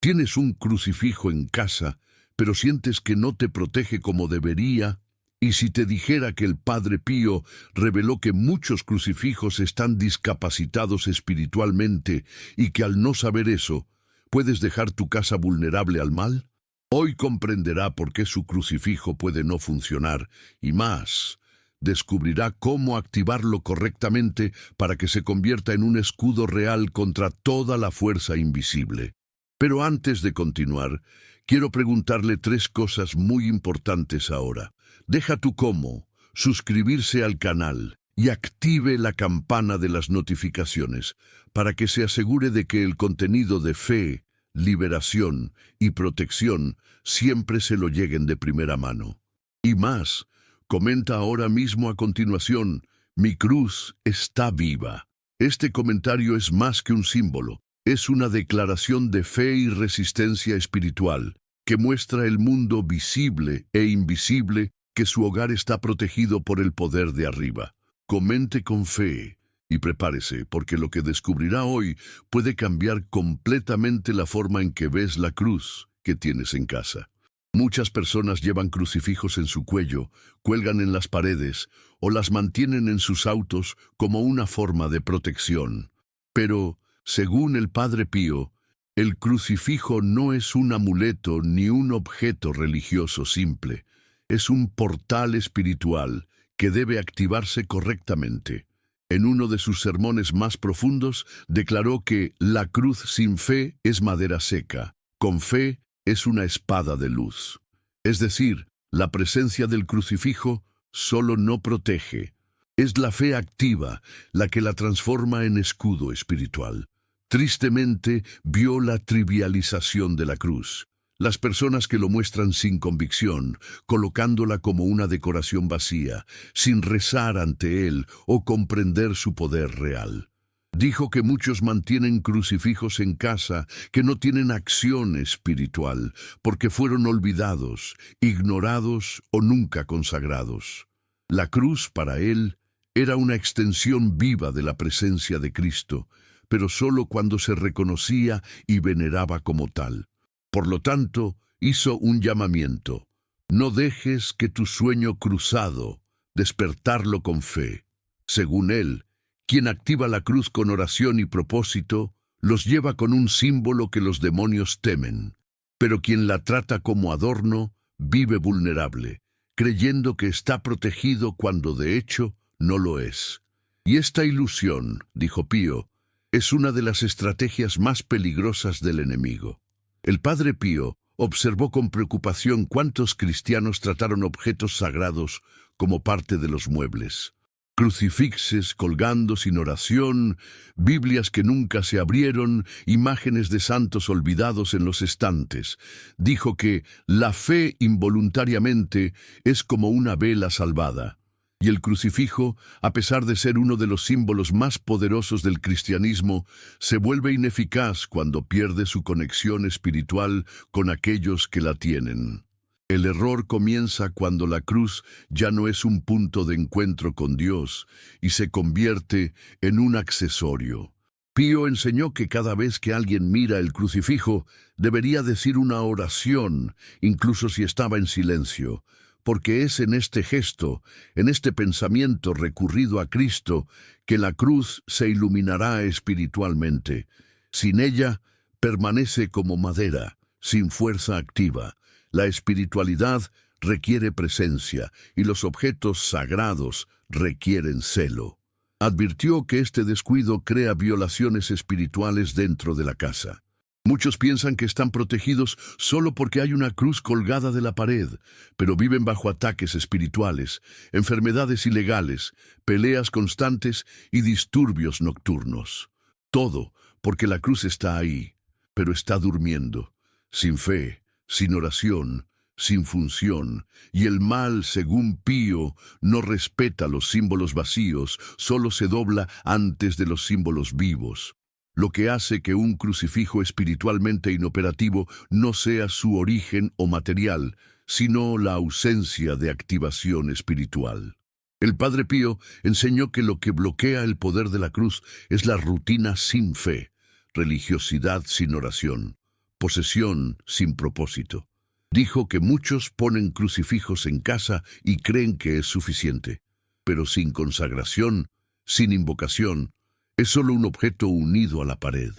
Tienes un crucifijo en casa, pero sientes que no te protege como debería. Y si te dijera que el Padre Pío reveló que muchos crucifijos están discapacitados espiritualmente y que al no saber eso, puedes dejar tu casa vulnerable al mal, hoy comprenderá por qué su crucifijo puede no funcionar y más, descubrirá cómo activarlo correctamente para que se convierta en un escudo real contra toda la fuerza invisible. Pero antes de continuar, quiero preguntarle 3 cosas muy importantes ahora. Deja tu cómo, suscribirse al canal y active la campana de las notificaciones para que se asegure de que el contenido de fe, liberación y protección siempre se lo lleguen de primera mano. Y más, comenta ahora mismo a continuación, mi cruz está viva. Este comentario es más que un símbolo, es una declaración de fe y resistencia espiritual que muestra el mundo visible e invisible que su hogar está protegido por el poder de arriba. Comente con fe y prepárese, porque lo que descubrirá hoy puede cambiar completamente la forma en que ves la cruz que tienes en casa. Muchas personas llevan crucifijos en su cuello, cuelgan en las paredes o las mantienen en sus autos como una forma de protección. Pero, según el Padre Pío, el crucifijo no es un amuleto ni un objeto religioso simple. Es un portal espiritual que debe activarse correctamente. En uno de sus sermones más profundos, declaró que la cruz sin fe es madera seca, con fe es una espada de luz. Es decir, la presencia del crucifijo solo no protege. Es la fe activa la que la transforma en escudo espiritual. Tristemente, vio la trivialización de la cruz. Las personas que lo muestran sin convicción, colocándola como una decoración vacía, sin rezar ante él o comprender su poder real. Dijo que muchos mantienen crucifijos en casa que no tienen acción espiritual, porque fueron olvidados, ignorados o nunca consagrados. La cruz para él era una extensión viva de la presencia de Cristo, pero solo cuando se reconocía y veneraba como tal. Por lo tanto, hizo un llamamiento. No dejes que tu sueño cruzado, despertarlo con fe. Según él, quien activa la cruz con oración y propósito, los lleva con un símbolo que los demonios temen. Pero quien la trata como adorno, vive vulnerable, creyendo que está protegido cuando de hecho no lo es. Y esta ilusión, dijo Pío, es una de las estrategias más peligrosas del enemigo. El Padre Pío observó con preocupación cuántos cristianos trataron objetos sagrados como parte de los muebles. Crucifixes colgando sin oración, Biblias que nunca se abrieron, imágenes de santos olvidados en los estantes. Dijo que la fe involuntariamente es como una vela salvada. Y el crucifijo, a pesar de ser uno de los símbolos más poderosos del cristianismo, se vuelve ineficaz cuando pierde su conexión espiritual con aquellos que la tienen. El error comienza cuando la cruz ya no es un punto de encuentro con Dios y se convierte en un accesorio. Pío enseñó que cada vez que alguien mira el crucifijo, debería decir una oración, incluso si estaba en silencio, porque es en este gesto, en este pensamiento recurrido a Cristo, que la cruz se iluminará espiritualmente. Sin ella, permanece como madera, sin fuerza activa. La espiritualidad requiere presencia y los objetos sagrados requieren celo. Advirtió que este descuido crea violaciones espirituales dentro de la casa. Muchos piensan que están protegidos solo porque hay una cruz colgada de la pared, pero viven bajo ataques espirituales, enfermedades ilegales, peleas constantes y disturbios nocturnos. Todo porque la cruz está ahí, pero está durmiendo, sin fe, sin oración, sin función, y el mal, según Pío, no respeta los símbolos vacíos, solo se dobla antes de los símbolos vivos. Lo que hace que un crucifijo espiritualmente inoperativo no sea su origen o material, sino la ausencia de activación espiritual. El Padre Pío enseñó que lo que bloquea el poder de la cruz es la rutina sin fe, religiosidad sin oración. posesión sin propósito. Dijo que muchos ponen crucifijos en casa y creen que es suficiente, pero sin consagración, sin invocación, es solo un objeto unido a la pared.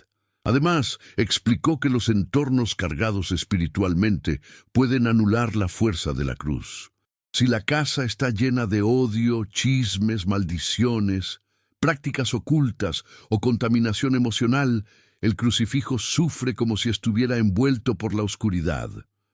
Además, explicó que los entornos cargados espiritualmente pueden anular la fuerza de la cruz. Si la casa está llena de odio, chismes, maldiciones, prácticas ocultas o contaminación emocional, el crucifijo sufre como si estuviera envuelto por la oscuridad.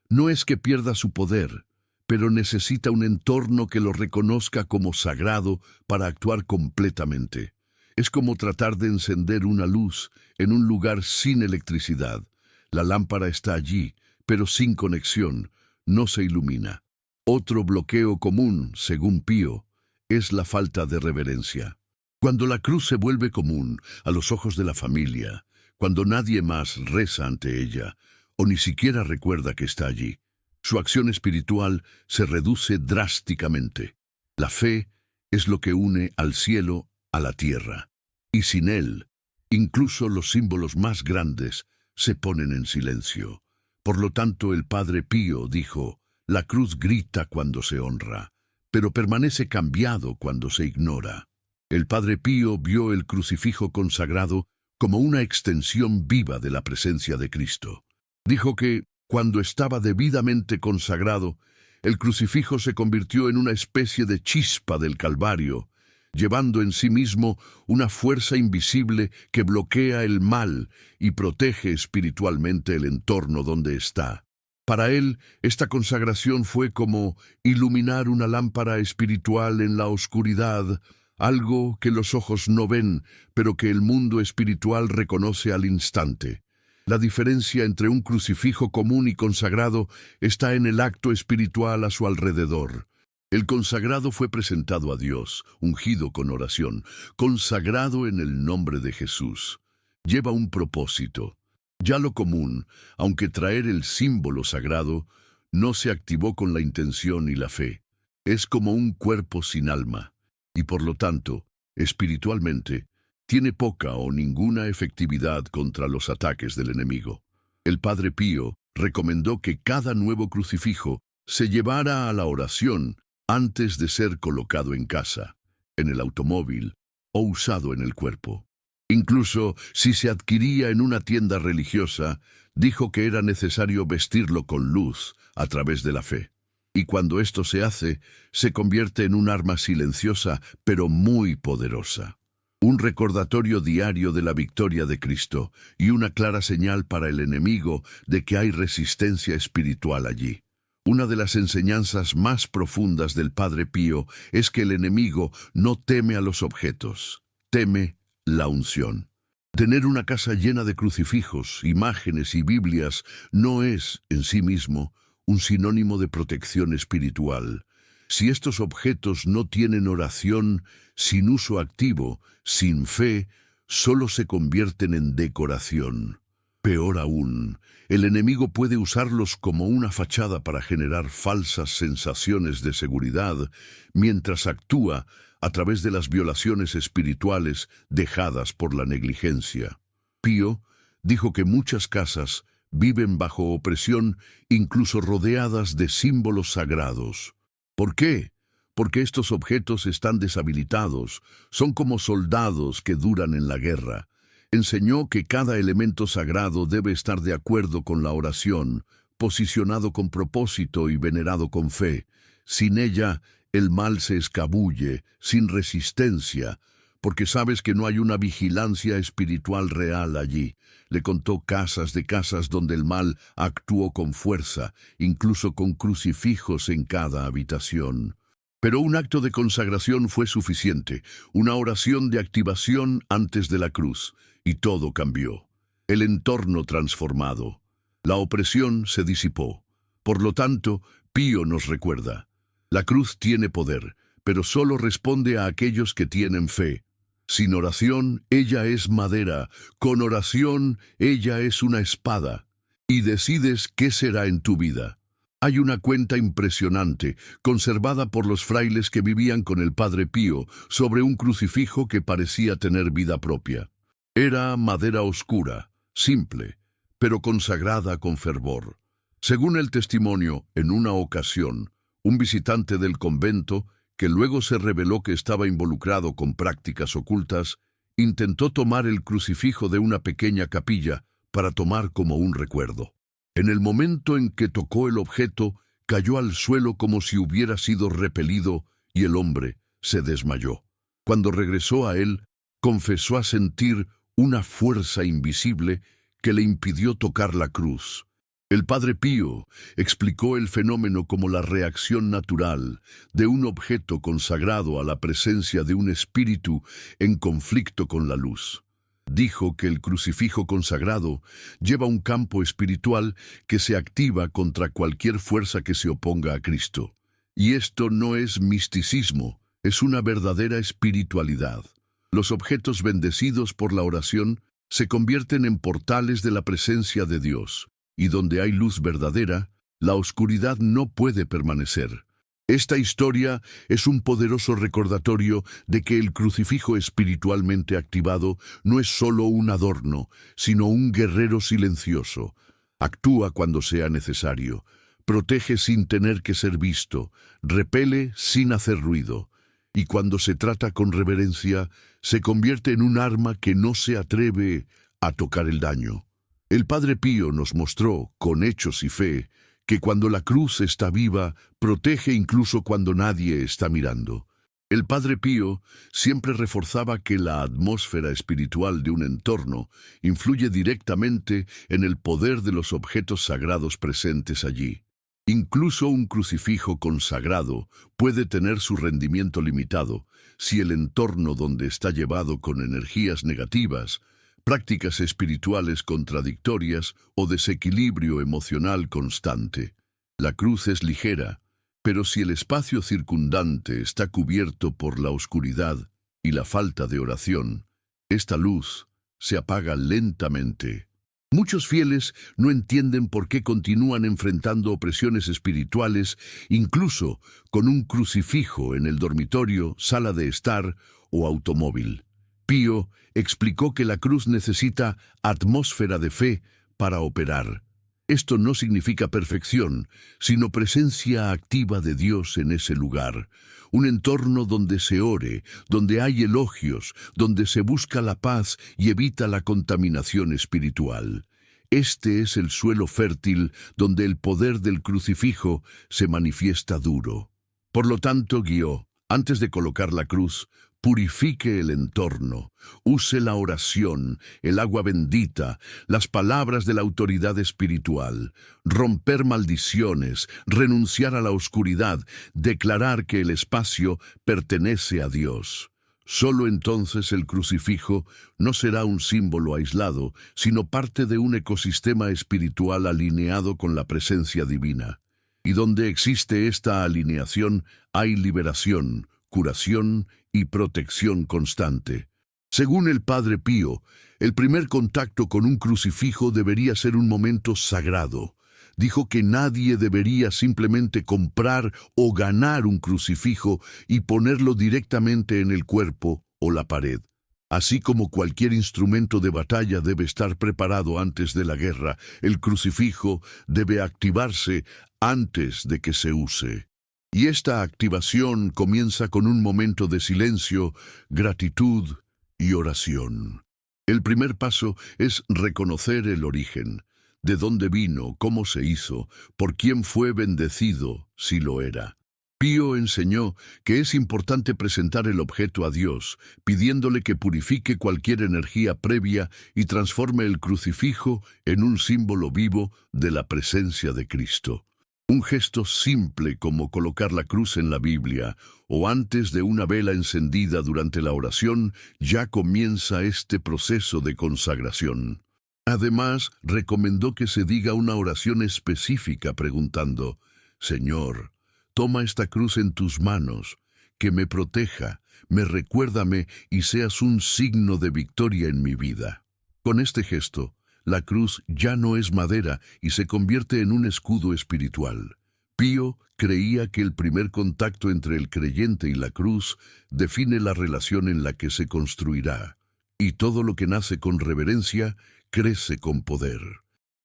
No es que pierda su poder, pero necesita un entorno que lo reconozca como sagrado para actuar completamente. Es como tratar de encender una luz en un lugar sin electricidad. La lámpara está allí, pero sin conexión, no se ilumina. Otro bloqueo común, según Pío, es la falta de reverencia. Cuando la cruz se vuelve común a los ojos de la familia, cuando nadie más reza ante ella, o ni siquiera recuerda que está allí, su acción espiritual se reduce drásticamente. La fe es lo que une al cielo a la tierra, y sin él, incluso los símbolos más grandes se ponen en silencio. Por lo tanto, el Padre Pío dijo, la cruz grita cuando se honra, pero permanece cambiado cuando se ignora. El Padre Pío vio el crucifijo consagrado como una extensión viva de la presencia de Cristo. Dijo que, cuando estaba debidamente consagrado, el crucifijo se convirtió en una especie de chispa del Calvario, llevando en sí mismo una fuerza invisible que bloquea el mal y protege espiritualmente el entorno donde está. Para él, esta consagración fue como iluminar una lámpara espiritual en la oscuridad, algo que los ojos no ven, pero que el mundo espiritual reconoce al instante. La diferencia entre un crucifijo común y consagrado está en el acto espiritual a su alrededor. El consagrado fue presentado a Dios, ungido con oración, consagrado en el nombre de Jesús. Lleva un propósito. Ya lo común, aunque traer el símbolo sagrado, no se activó con la intención y la fe. Es como un cuerpo sin alma, y por lo tanto, espiritualmente, tiene poca o ninguna efectividad contra los ataques del enemigo. El Padre Pío recomendó que cada nuevo crucifijo se llevara a la oración antes de ser colocado en casa, en el automóvil o usado en el cuerpo. Incluso si se adquiría en una tienda religiosa, dijo que era necesario vestirlo con luz a través de la fe. Y cuando esto se hace, se convierte en un arma silenciosa pero muy poderosa. Un recordatorio diario de la victoria de Cristo y una clara señal para el enemigo de que hay resistencia espiritual allí. Una de las enseñanzas más profundas del Padre Pío es que el enemigo no teme a los objetos, teme la unción. Tener una casa llena de crucifijos, imágenes y Biblias no es, en sí mismo, un sinónimo de protección espiritual. Si estos objetos no tienen oración, sin uso activo, sin fe, solo se convierten en decoración. Peor aún, el enemigo puede usarlos como una fachada para generar falsas sensaciones de seguridad, mientras actúa a través de las violaciones espirituales dejadas por la negligencia. Pío dijo que muchas casas viven bajo opresión, incluso rodeadas de símbolos sagrados. ¿Por qué? Porque estos objetos están deshabilitados, son como soldados que duran en la guerra. Enseñó que cada elemento sagrado debe estar de acuerdo con la oración, posicionado con propósito y venerado con fe. Sin ella, el mal se escabulle, sin resistencia, porque sabes que no hay una vigilancia espiritual real allí. Le contó casas de casas donde el mal actuó con fuerza, incluso con crucifijos en cada habitación. Pero un acto de consagración fue suficiente, una oración de activación antes de la cruz, y todo cambió. El entorno transformado. La opresión se disipó. Por lo tanto, Pío nos recuerda, la cruz tiene poder, pero solo responde a aquellos que tienen fe. Sin oración, ella es madera. Con oración, ella es una espada. Y decides qué será en tu vida. Hay una cuenta impresionante, conservada por los frailes que vivían con el Padre Pío, sobre un crucifijo que parecía tener vida propia. Era madera oscura, simple, pero consagrada con fervor. Según el testimonio, en una ocasión, un visitante del convento, que luego se reveló que estaba involucrado con prácticas ocultas, intentó tomar el crucifijo de una pequeña capilla para tomar como un recuerdo. En el momento en que tocó el objeto, cayó al suelo como si hubiera sido repelido y el hombre se desmayó. Cuando regresó a él, confesó a sentir una fuerza invisible que le impidió tocar la cruz. El Padre Pío explicó el fenómeno como la reacción natural de un objeto consagrado a la presencia de un espíritu en conflicto con la luz. Dijo que el crucifijo consagrado lleva un campo espiritual que se activa contra cualquier fuerza que se oponga a Cristo. Y esto no es misticismo, es una verdadera espiritualidad. Los objetos bendecidos por la oración se convierten en portales de la presencia de Dios, y donde hay luz verdadera, la oscuridad no puede permanecer. Esta historia es un poderoso recordatorio de que el crucifijo espiritualmente activado no es solo un adorno, sino un guerrero silencioso. Actúa cuando sea necesario, protege sin tener que ser visto, repele sin hacer ruido, y cuando se trata con reverencia, se convierte en un arma que no se atreve a tocar el daño. El Padre Pío nos mostró, con hechos y fe, que cuando la cruz está viva, protege incluso cuando nadie está mirando. El Padre Pío siempre reforzaba que la atmósfera espiritual de un entorno influye directamente en el poder de los objetos sagrados presentes allí. Incluso un crucifijo consagrado puede tener su rendimiento limitado si el entorno donde está llevado con energías negativas, prácticas espirituales contradictorias o desequilibrio emocional constante. La cruz es ligera, pero si el espacio circundante está cubierto por la oscuridad y la falta de oración, esta luz se apaga lentamente. Muchos fieles no entienden por qué continúan enfrentando opresiones espirituales, incluso con un crucifijo en el dormitorio, sala de estar o automóvil. Pío explicó que la cruz necesita atmósfera de fe para operar. Esto no significa perfección, sino presencia activa de Dios en ese lugar. Un entorno donde se ore, donde hay elogios, donde se busca la paz y evita la contaminación espiritual. Este es el suelo fértil donde el poder del crucifijo se manifiesta duro. Por lo tanto, guió, antes de colocar la cruz, purifique el entorno, use la oración, el agua bendita, las palabras de la autoridad espiritual, romper maldiciones, renunciar a la oscuridad, declarar que el espacio pertenece a Dios. Solo entonces el crucifijo no será un símbolo aislado, sino parte de un ecosistema espiritual alineado con la presencia divina. Y donde existe esta alineación, hay liberación, curación y protección constante. Según el Padre Pío, el primer contacto con un crucifijo debería ser un momento sagrado. Dijo que nadie debería simplemente comprar o ganar un crucifijo y ponerlo directamente en el cuerpo o la pared. Así como cualquier instrumento de batalla debe estar preparado antes de la guerra, el crucifijo debe activarse antes de que se use. Y esta activación comienza con un momento de silencio, gratitud y oración. El primer paso es reconocer el origen, de dónde vino, cómo se hizo, por quién fue bendecido, si lo era. Pío enseñó que es importante presentar el objeto a Dios, pidiéndole que purifique cualquier energía previa y transforme el crucifijo en un símbolo vivo de la presencia de Cristo. Un gesto simple como colocar la cruz en la Biblia o antes de una vela encendida durante la oración ya comienza este proceso de consagración. Además, recomendó que se diga una oración específica preguntando: Señor, toma esta cruz en tus manos, que me proteja, recuérdame y seas un signo de victoria en mi vida. Con este gesto, la cruz ya no es madera y se convierte en un escudo espiritual. Pío creía que el primer contacto entre el creyente y la cruz define la relación en la que se construirá, y todo lo que nace con reverencia crece con poder.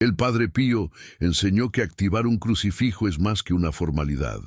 El Padre Pío enseñó que activar un crucifijo es más que una formalidad.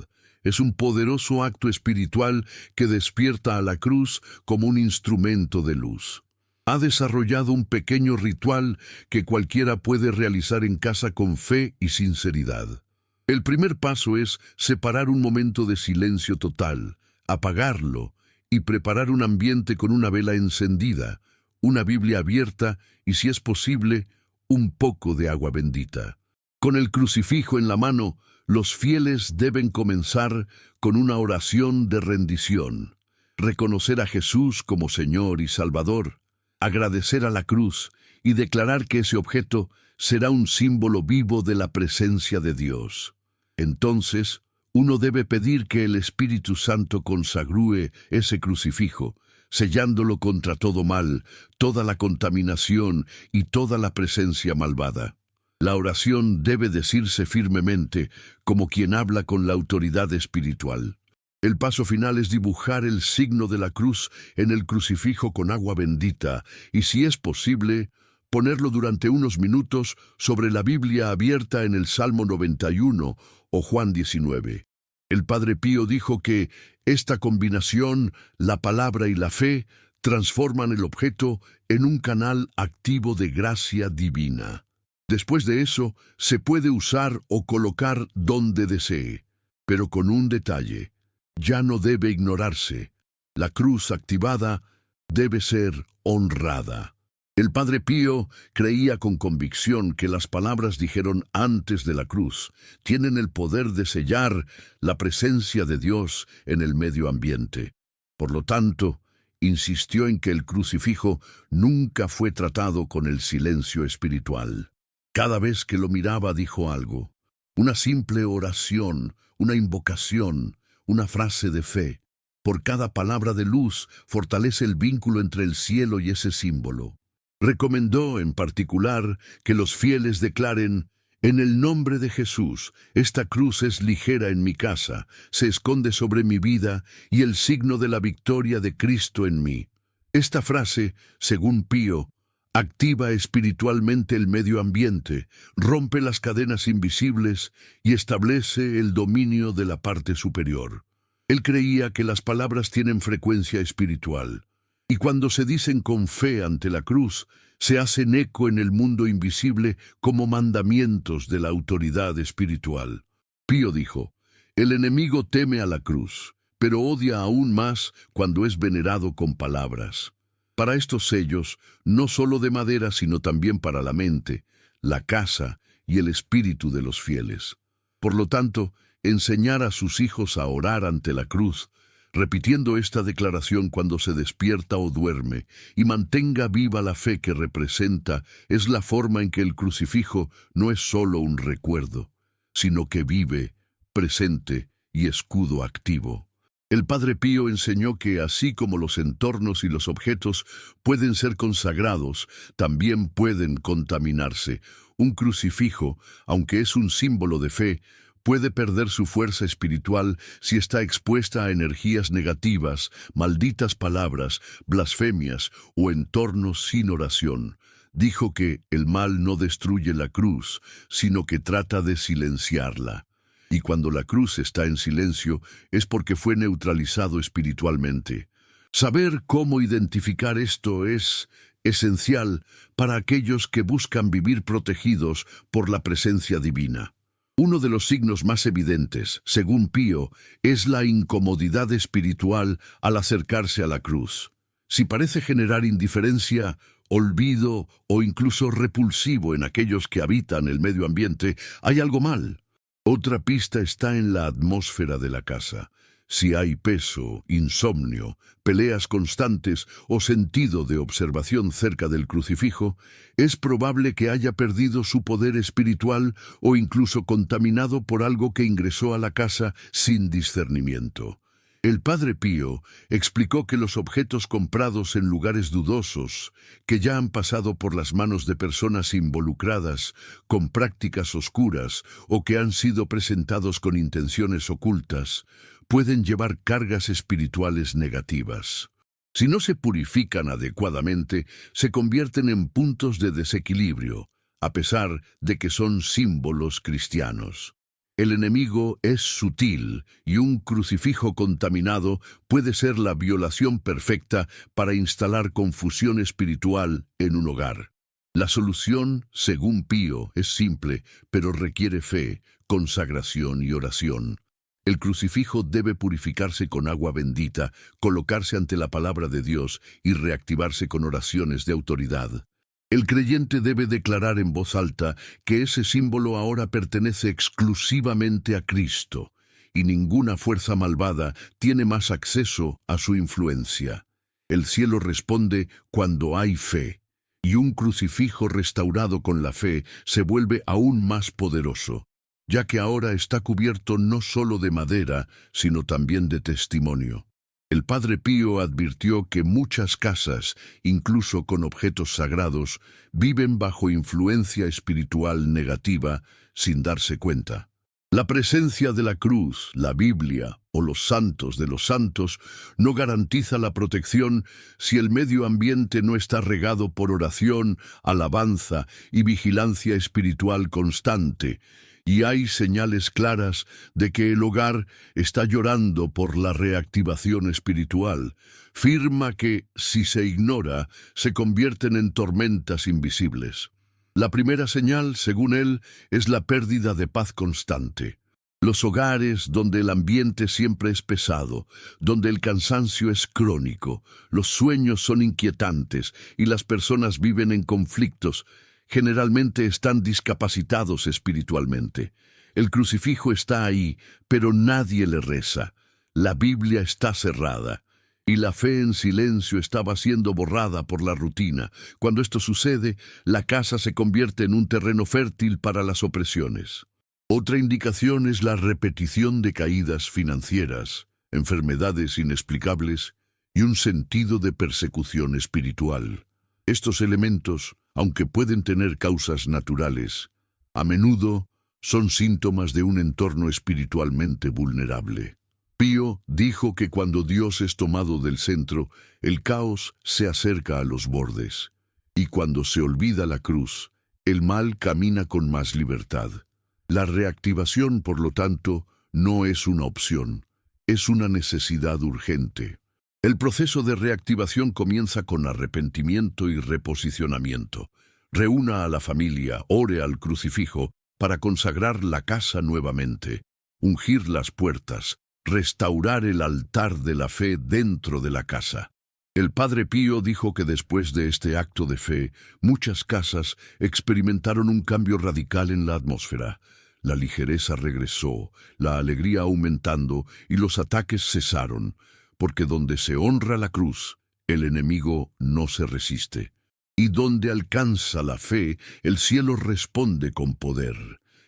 Es un poderoso acto espiritual que despierta a la cruz como un instrumento de luz. Ha desarrollado un pequeño ritual que cualquiera puede realizar en casa con fe y sinceridad. El primer paso es separar un momento de silencio total, apagarlo y preparar un ambiente con una vela encendida, una Biblia abierta y, si es posible, un poco de agua bendita. Con el crucifijo en la mano, los fieles deben comenzar con una oración de rendición, reconocer a Jesús como Señor y Salvador, agradecer a la cruz y declarar que ese objeto será un símbolo vivo de la presencia de Dios. Entonces, uno debe pedir que el Espíritu Santo consagrúe ese crucifijo, sellándolo contra todo mal, toda la contaminación y toda la presencia malvada. La oración debe decirse firmemente, como quien habla con la autoridad espiritual. El paso final es dibujar el signo de la cruz en el crucifijo con agua bendita y, si es posible, ponerlo durante unos minutos sobre la Biblia abierta en el Salmo 91 o Juan 19. El Padre Pío dijo que esta combinación, la palabra y la fe, transforman el objeto en un canal activo de gracia divina. Después de eso, se puede usar o colocar donde desee, pero con un detalle: ya no debe ignorarse. La cruz activada debe ser honrada. El Padre Pío creía con convicción que las palabras dijeron antes de la cruz tienen el poder de sellar la presencia de Dios en el medio ambiente. Por lo tanto, insistió en que el crucifijo nunca fue tratado con el silencio espiritual. Cada vez que lo miraba dijo algo, una simple oración, una invocación, una frase de fe. Por cada palabra de luz fortalece el vínculo entre el cielo y ese símbolo. Recomendó, en particular, que los fieles declaren: en el nombre de Jesús, esta cruz es ligera en mi casa, se esconde sobre mi vida y el signo de la victoria de Cristo en mí. Esta frase, según Pío, activa espiritualmente el medio ambiente, rompe las cadenas invisibles y establece el dominio de la parte superior. Él creía que las palabras tienen frecuencia espiritual, y cuando se dicen con fe ante la cruz, se hacen eco en el mundo invisible como mandamientos de la autoridad espiritual. Pío dijo: el enemigo teme a la cruz, pero odia aún más cuando es venerado con palabras. Para estos sellos, no solo de madera, sino también para la mente, la casa y el espíritu de los fieles. Por lo tanto, enseñar a sus hijos a orar ante la cruz, repitiendo esta declaración cuando se despierta o duerme, y mantenga viva la fe que representa, es la forma en que el crucifijo no es solo un recuerdo, sino que vive, presente y escudo activo. El Padre Pío enseñó que así como los entornos y los objetos pueden ser consagrados, también pueden contaminarse. Un crucifijo, aunque es un símbolo de fe, puede perder su fuerza espiritual si está expuesta a energías negativas, malditas palabras, blasfemias o entornos sin oración. Dijo que el mal no destruye la cruz, sino que trata de silenciarla. Y cuando la cruz está en silencio, es porque fue neutralizado espiritualmente. Saber cómo identificar esto es esencial para aquellos que buscan vivir protegidos por la presencia divina. Uno de los signos más evidentes, según Pío, es la incomodidad espiritual al acercarse a la cruz. Si parece generar indiferencia, olvido o incluso repulsivo en aquellos que habitan el medio ambiente, hay algo mal. Otra pista está en la atmósfera de la casa. Si hay peso, insomnio, peleas constantes o sentido de observación cerca del crucifijo, es probable que haya perdido su poder espiritual o incluso contaminado por algo que ingresó a la casa sin discernimiento. El Padre Pío explicó que los objetos comprados en lugares dudosos, que ya han pasado por las manos de personas involucradas con prácticas oscuras o que han sido presentados con intenciones ocultas, pueden llevar cargas espirituales negativas. Si no se purifican adecuadamente, se convierten en puntos de desequilibrio, a pesar de que son símbolos cristianos. El enemigo es sutil y un crucifijo contaminado puede ser la violación perfecta para instalar confusión espiritual en un hogar. La solución, según Pío, es simple, pero requiere fe, consagración y oración. El crucifijo debe purificarse con agua bendita, colocarse ante la palabra de Dios y reactivarse con oraciones de autoridad. El creyente debe declarar en voz alta que ese símbolo ahora pertenece exclusivamente a Cristo, y ninguna fuerza malvada tiene más acceso a su influencia. El cielo responde cuando hay fe, y un crucifijo restaurado con la fe se vuelve aún más poderoso, ya que ahora está cubierto no solo de madera, sino también de testimonio. El Padre Pío advirtió que muchas casas, incluso con objetos sagrados, viven bajo influencia espiritual negativa sin darse cuenta. La presencia de la cruz, la Biblia o los santos de los santos no garantiza la protección si el medio ambiente no está regado por oración, alabanza y vigilancia espiritual constante, y hay señales claras de que el hogar está llorando por la reactivación espiritual. Afirma que, si se ignora, se convierten en tormentas invisibles. La primera señal, según él, es la pérdida de paz constante. Los hogares donde el ambiente siempre es pesado, donde el cansancio es crónico, los sueños son inquietantes y las personas viven en conflictos, generalmente están discapacitados espiritualmente. El crucifijo está ahí, pero nadie le reza. La Biblia está cerrada, y la fe en silencio estaba siendo borrada por la rutina. Cuando esto sucede, la casa se convierte en un terreno fértil para las opresiones. Otra indicación es la repetición de caídas financieras, enfermedades inexplicables y un sentido de persecución espiritual. Estos elementos, aunque pueden tener causas naturales, a menudo son síntomas de un entorno espiritualmente vulnerable. Pío dijo que cuando Dios es tomado del centro, el caos se acerca a los bordes, y cuando se olvida la cruz, el mal camina con más libertad. La reactivación, por lo tanto, no es una opción, es una necesidad urgente. El proceso de reactivación comienza con arrepentimiento y reposicionamiento. Reúna a la familia, ore al crucifijo para consagrar la casa nuevamente, ungir las puertas, restaurar el altar de la fe dentro de la casa. El Padre Pío dijo que después de este acto de fe, muchas casas experimentaron un cambio radical en la atmósfera. La ligereza regresó, la alegría aumentando y los ataques cesaron, porque donde se honra la cruz, el enemigo no se resiste. Y donde alcanza la fe, el cielo responde con poder.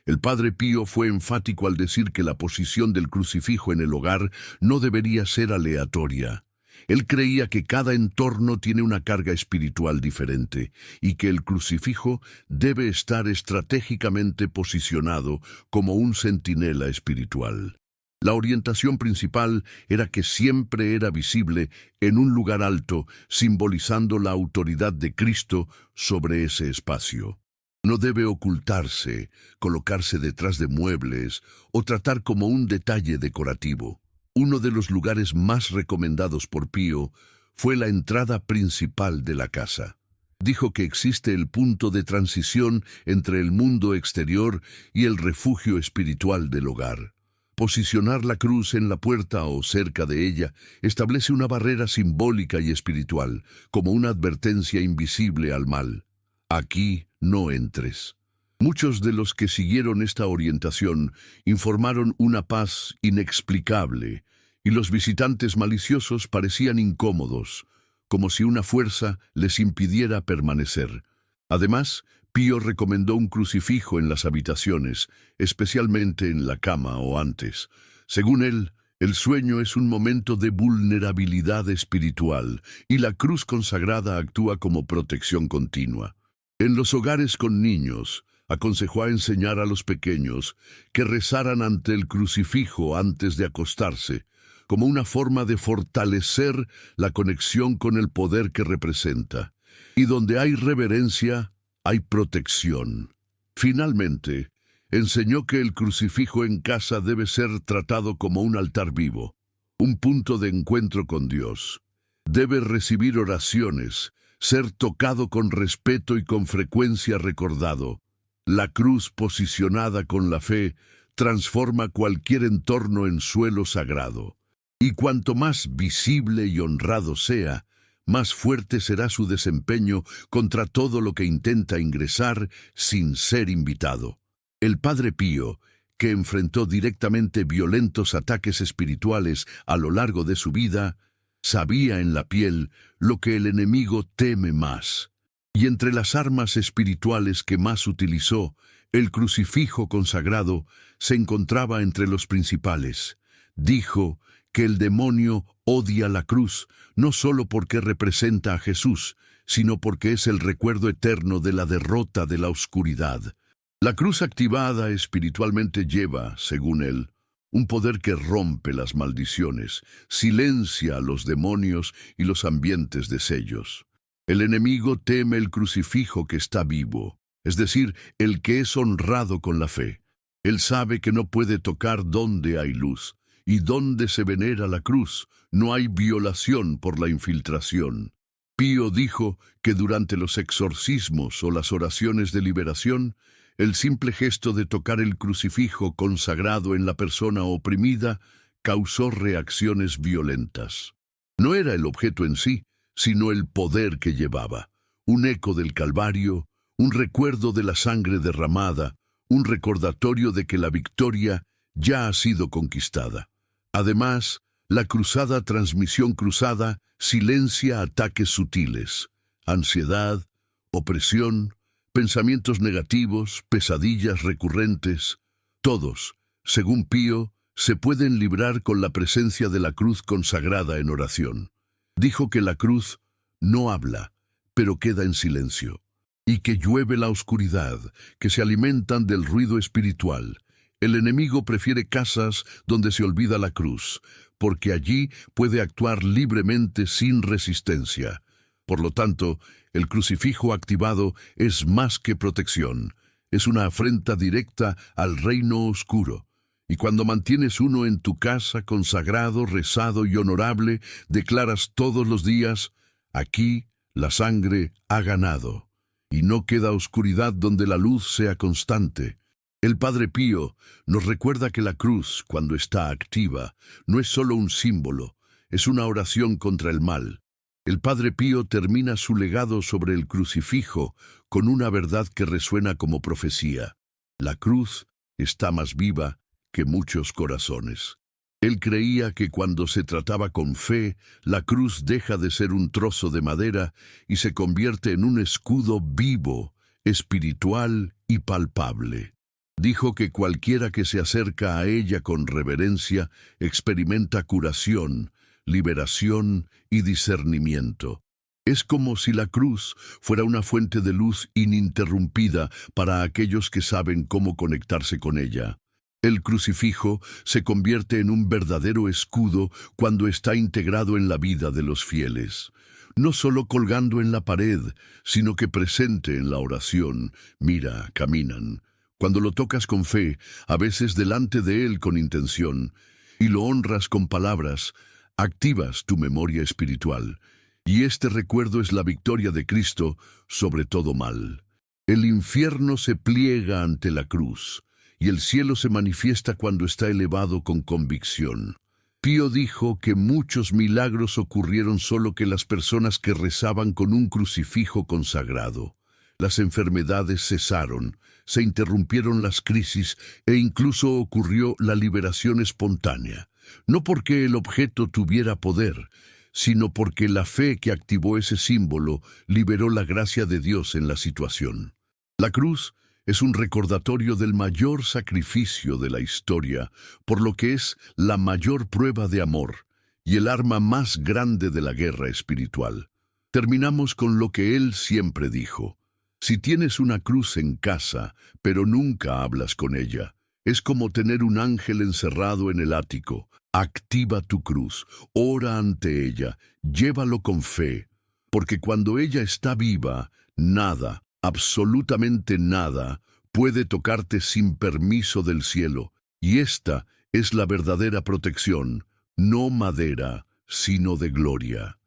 El Padre Pío fue enfático al decir que la posición del crucifijo en el hogar no debería ser aleatoria. Él creía que cada entorno tiene una carga espiritual diferente y que el crucifijo debe estar estratégicamente posicionado como un centinela espiritual. La orientación principal era que siempre era visible en un lugar alto, simbolizando la autoridad de Cristo sobre ese espacio. No debe ocultarse, colocarse detrás de muebles o tratar como un detalle decorativo. Uno de los lugares más recomendados por Pío fue la entrada principal de la casa. Dijo que existe el punto de transición entre el mundo exterior y el refugio espiritual del hogar. Posicionar la cruz en la puerta o cerca de ella establece una barrera simbólica y espiritual, como una advertencia invisible al mal. Aquí no entres. Muchos de los que siguieron esta orientación informaron una paz inexplicable, y los visitantes maliciosos parecían incómodos, como si una fuerza les impidiera permanecer. Además, Pío recomendó un crucifijo en las habitaciones, especialmente en la cama o antes. Según él, el sueño es un momento de vulnerabilidad espiritual, y la cruz consagrada actúa como protección continua. En los hogares con niños, aconsejó a enseñar a los pequeños que rezaran ante el crucifijo antes de acostarse, como una forma de fortalecer la conexión con el poder que representa. Y donde hay reverencia, hay protección. Finalmente, enseñó que el crucifijo en casa debe ser tratado como un altar vivo, un punto de encuentro con Dios. Debe recibir oraciones, ser tocado con respeto y con frecuencia recordado. La cruz posicionada con la fe transforma cualquier entorno en suelo sagrado. Y cuanto más visible y honrado sea, más fuerte será su desempeño contra todo lo que intenta ingresar sin ser invitado. El Padre Pío, que enfrentó directamente violentos ataques espirituales a lo largo de su vida, sabía en la piel lo que el enemigo teme más. Y entre las armas espirituales que más utilizó, el crucifijo consagrado se encontraba entre los principales. Dijo que el demonio odia la cruz, no solo porque representa a Jesús, sino porque es el recuerdo eterno de la derrota de la oscuridad. La cruz activada espiritualmente lleva, según él, un poder que rompe las maldiciones, silencia a los demonios y los ambientes de sellos. El enemigo teme el crucifijo que está vivo, es decir, el que es honrado con la fe. Él sabe que no puede tocar donde hay luz, y donde se venera la cruz, no hay violación por la infiltración. Pío dijo que durante los exorcismos o las oraciones de liberación, el simple gesto de tocar el crucifijo consagrado en la persona oprimida causó reacciones violentas. No era el objeto en sí, sino el poder que llevaba, un eco del Calvario, un recuerdo de la sangre derramada, un recordatorio de que la victoria ya ha sido conquistada. Además, la cruzada transmisión cruzada silencia ataques sutiles, ansiedad, opresión, pensamientos negativos, pesadillas recurrentes. Todos, según Pío, se pueden librar con la presencia de la cruz consagrada en oración. Dijo que la cruz no habla, pero queda en silencio, y que llueve la oscuridad, que se alimentan del ruido espiritual. El enemigo prefiere casas donde se olvida la cruz, porque allí puede actuar libremente sin resistencia. Por lo tanto, el crucifijo activado es más que protección, es una afrenta directa al reino oscuro. Y cuando mantienes uno en tu casa consagrado, rezado y honorable, declaras todos los días: aquí la sangre ha ganado, y no queda oscuridad donde la luz sea constante. El Padre Pío nos recuerda que la cruz, cuando está activa, no es solo un símbolo, es una oración contra el mal. El Padre Pío termina su legado sobre el crucifijo con una verdad que resuena como profecía. La cruz está más viva que muchos corazones. Él creía que cuando se trataba con fe, la cruz deja de ser un trozo de madera y se convierte en un escudo vivo, espiritual y palpable. Dijo que cualquiera que se acerca a ella con reverencia experimenta curación, liberación y discernimiento. Es como si la cruz fuera una fuente de luz ininterrumpida para aquellos que saben cómo conectarse con ella. El crucifijo se convierte en un verdadero escudo cuando está integrado en la vida de los fieles. No solo colgando en la pared, sino que presente en la oración. Mira, caminan. Cuando lo tocas con fe, a veces delante de él con intención, y lo honras con palabras, activas tu memoria espiritual. Y este recuerdo es la victoria de Cristo sobre todo mal. El infierno se pliega ante la cruz, y el cielo se manifiesta cuando está elevado con convicción. Pío dijo que muchos milagros ocurrieron solo que las personas que rezaban con un crucifijo consagrado. Las enfermedades cesaron, se interrumpieron las crisis e incluso ocurrió la liberación espontánea. No porque el objeto tuviera poder, sino porque la fe que activó ese símbolo liberó la gracia de Dios en la situación. La cruz es un recordatorio del mayor sacrificio de la historia, por lo que es la mayor prueba de amor y el arma más grande de la guerra espiritual. Terminamos con lo que él siempre dijo: si tienes una cruz en casa, pero nunca hablas con ella, es como tener un ángel encerrado en el ático. Activa tu cruz, ora ante ella, llévalo con fe, porque cuando ella está viva, nada, Absolutamente nada puede tocarte sin permiso del cielo, y esta es la verdadera protección, no madera, sino de gloria.